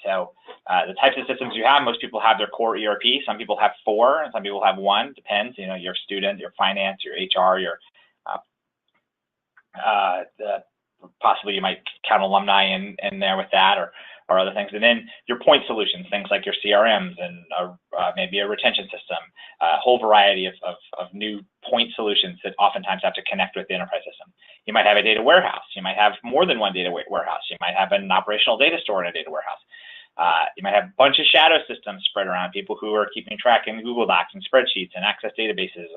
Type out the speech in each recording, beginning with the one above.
So the types of systems you have, most people have their core ERP. Some people have 4, and some people have 1. Depends. You know, your student, your finance, your HR, your possibly you might count alumni in there with that, or other things. And then your point solutions, things like your CRMs and maybe a retention system, a whole variety of new point solutions that oftentimes have to connect with the enterprise system. You might have a data warehouse. You might have more than one data warehouse. You might have an operational data store in a data warehouse. You might have a bunch of shadow systems spread around, people who are keeping track in Google Docs and spreadsheets and access databases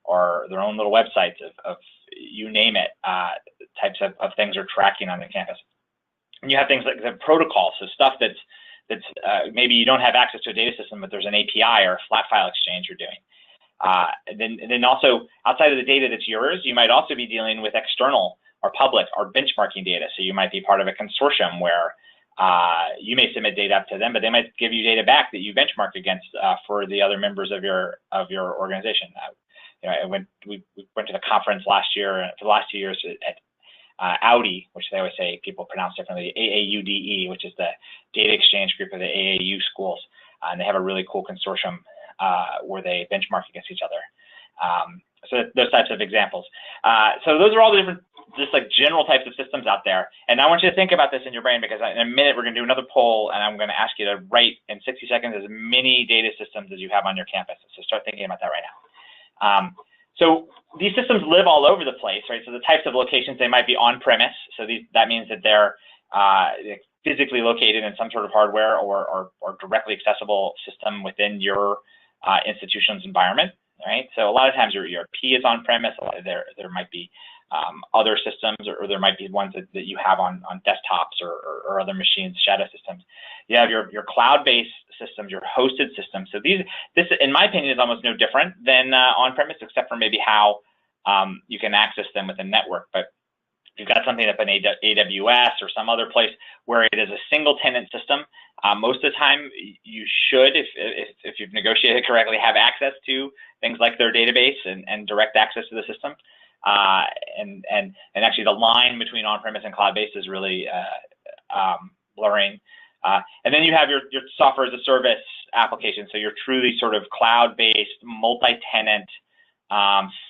or their own little websites of you name it, types of things are tracking on the campus. And you have things like the protocols, so stuff that's maybe you don't have access to a data system, but there's an API or a flat file exchange you're doing. And then also outside of the data that's yours, you might also be dealing with external or public or benchmarking data. So you might be part of a consortium where you may submit data up to them, but they might give you data back that you benchmark against for the other members of your organization. You know, we went to the conference last year for the last 2 years at Audi, which they always say people pronounce differently, AAUDE, which is the data exchange group of the AAU schools, and they have a really cool consortium where they benchmark against each other. So those types of examples. So those are all the different, just like general types of systems out there. And I want you to think about this in your brain, because in a minute we're going to do another poll, and I'm going to ask you to write in 60 seconds as many data systems as you have on your campus. So start thinking about that right now. So these systems live all over the place, right? So the types of locations, they might be on-premise. So that means that they're physically located in some sort of hardware or directly accessible system within your institution's environment, right? So a lot of times your ERP is on-premise. There might be other systems, or there might be ones that you have on desktops or other machines, shadow systems. You have your cloud-based systems, your hosted systems. So this, in my opinion, is almost no different than on-premise, except for maybe how you can access them with a network. But if you've got something up in AWS or some other place where it is a single tenant system, most of the time you should, if you've negotiated correctly, have access to things like their database and direct access to the system. And actually the line between on-premise and cloud-based is really blurring. And then you have your software as a service application. So you're truly sort of cloud-based, multi-tenant,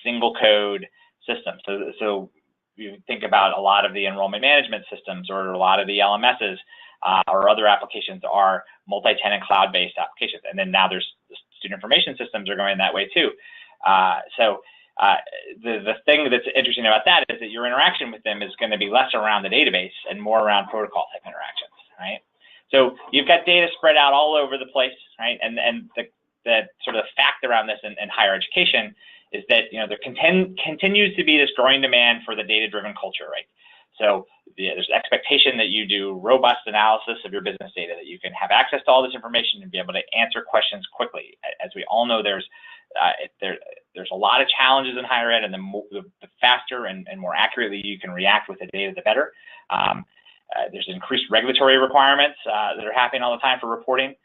single code system. So you think about a lot of the enrollment management systems or a lot of the LMSs or other applications are multi-tenant cloud-based applications. And then now there's the student information systems are going that way too. The thing that's interesting about that is that your interaction with them is going to be less around the database and more around protocol type interactions, right? So you've got data spread out all over the place, right? And the sort of fact around this in higher education is that, you know, there continues to be this growing demand for the data-driven culture, right? So there's expectation that you do robust analysis of your business data, that you can have access to all this information and be able to answer questions quickly. As we all know, there's a lot of challenges in higher ed, and the faster and more accurately you can react with the data, the better. There's increased regulatory requirements that are happening all the time for reporting,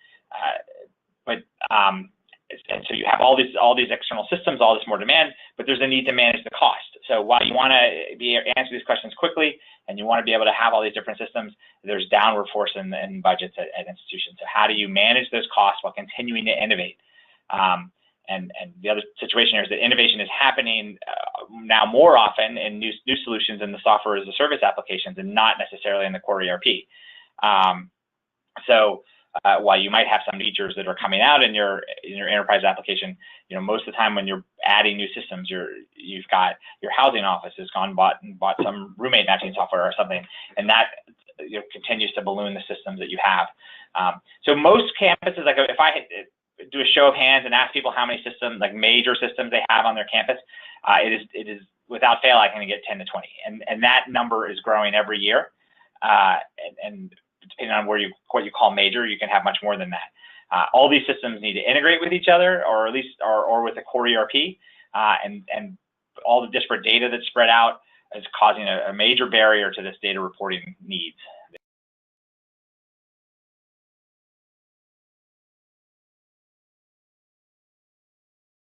and so you have all these external systems, all this more demand, but there's a need to manage the cost. So while you want to answer these questions quickly and you want to be able to have all these different systems, there's downward force in budgets at institutions. So how do you manage those costs while continuing to innovate? And the other situation here is that innovation is happening now more often in new solutions in the software as a service applications, and not necessarily in the core ERP. While you might have some features that are coming out in your enterprise application, you know, most of the time when you're adding new systems, you've got your housing office has gone and bought some roommate matching software or something, and that, you know, continues to balloon the systems that you have. So most campuses, like if I do a show of hands and ask people how many systems, like major systems they have on their campus, it is without fail, I can get 10 to 20, and that number is growing every year. And depending on what you call major, you can have much more than that. All these systems need to integrate with each other, or at least or with a core ERP, and all the disparate data that's spread out is causing a major barrier to this data reporting needs.